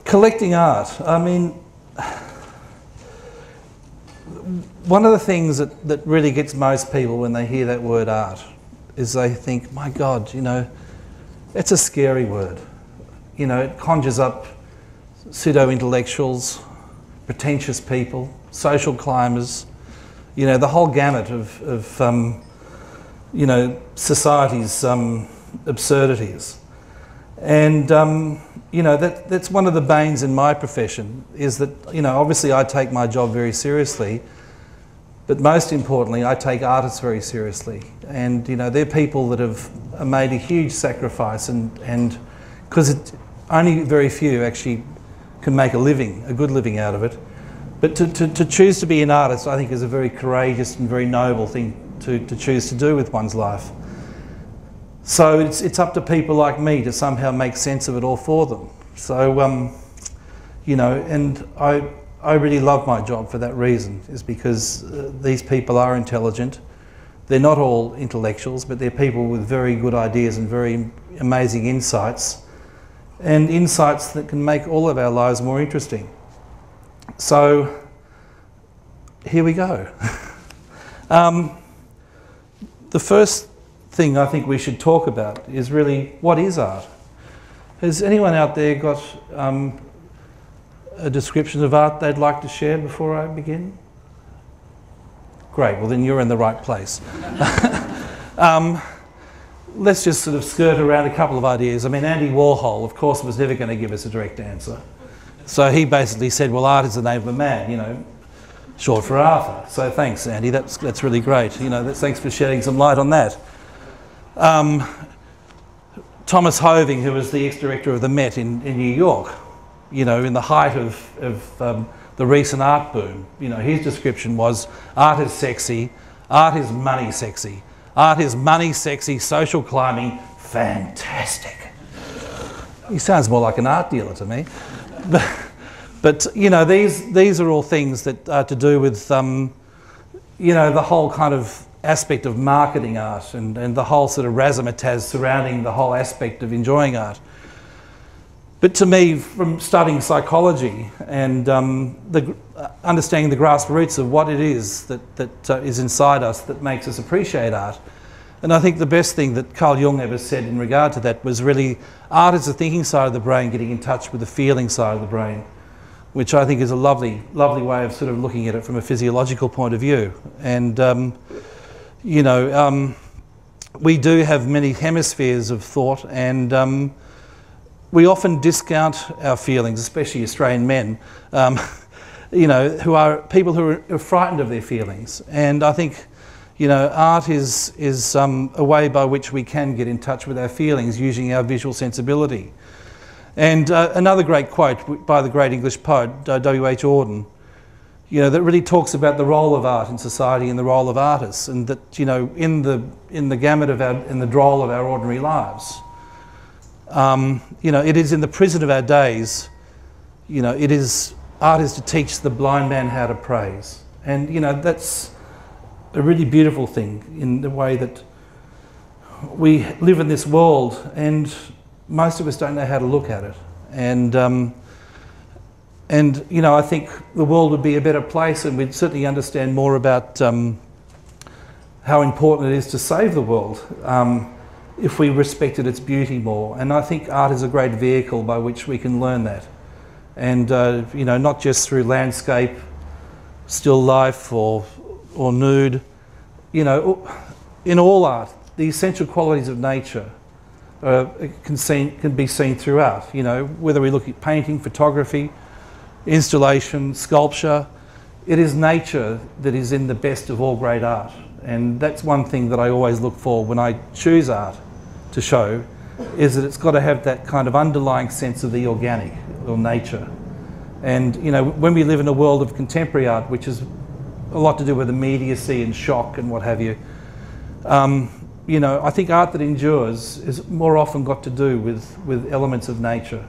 Collecting art. I mean, one of the things that really gets most people when they hear that word art is they think, my God, you know, it's a scary word. You know, it conjures up pseudo-intellectuals, pretentious people, social climbers, you know, the whole gamut of you know, society's absurdities. And, you know, that's one of the banes in my profession, is that, you know, obviously I take my job very seriously, but most importantly, I take artists very seriously. And, you know, they're people that have made a huge sacrifice, and because only very few actually can make a living, a good living out of it. But to choose to be an artist, I think, is a very courageous and very noble thing to choose to do with one's life. So it's up to people like me to somehow make sense of it all for them. So, you know, and I really love my job for that reason, is because these people are intelligent. They're not all intellectuals, but they're people with very good ideas and very amazing insights, and insights that can make all of our lives more interesting. So, here we go. The first thing I think we should talk about is really, what is art? Has anyone out there got a description of art they'd like to share before I begin? Great, well then you're in the right place. Let's just sort of skirt around a couple of ideas. I mean, Andy Warhol, of course, was never going to give us a direct answer. So he basically said, well, art is the name of a man, you know, short for Arthur. So thanks, Andy, that's really great. You know, thanks for shedding some light on that. Thomas Hoving, who was the ex-director of the Met in New York, you know, in the height of the recent art boom, you know, his description was, art is sexy, art is money sexy, art is money sexy, social climbing, fantastic. He sounds more like an art dealer to me. But you know, these are all things that are to do with, you know, the whole kind of aspect of marketing art and the whole sort of razzmatazz surrounding the whole aspect of enjoying art. But to me, from studying psychology and understanding the grassroots of what it is that is inside us that makes us appreciate art, and I think the best thing that Carl Jung ever said in regard to that was really, art is the thinking side of the brain getting in touch with the feeling side of the brain, which I think is a lovely way of sort of looking at it from a physiological point of view. And you know, we do have many hemispheres of thought, and we often discount our feelings, especially Australian men, you know, who are people who are frightened of their feelings. And I think, you know, art is a way by which we can get in touch with our feelings using our visual sensibility. And another great quote by the great English poet, W.H. Auden, you know, that really talks about the role of art in society and the role of artists, and that, you know, in the gamut of in the role of our ordinary lives. You know, it is in the prison of our days, you know, art is to teach the blind man how to praise. And, you know, that's a really beautiful thing in the way that we live in this world, and most of us don't know how to look at it. And you know, I think the world would be a better place, and we'd certainly understand more about how important it is to save the world if we respected its beauty more. And I think art is a great vehicle by which we can learn that. And you know, not just through landscape, still life, or nude. You know, in all art, the essential qualities of nature can be seen throughout. You know, whether we look at painting, photography, installation, sculpture, it is nature that is in the best of all great art. And that's one thing that I always look for when I choose art to show, is that it's got to have that kind of underlying sense of the organic, or nature. And you know, when we live in a world of contemporary art, which is a lot to do with immediacy and shock and what have you, you know, I think art that endures is more often got to do with elements of nature.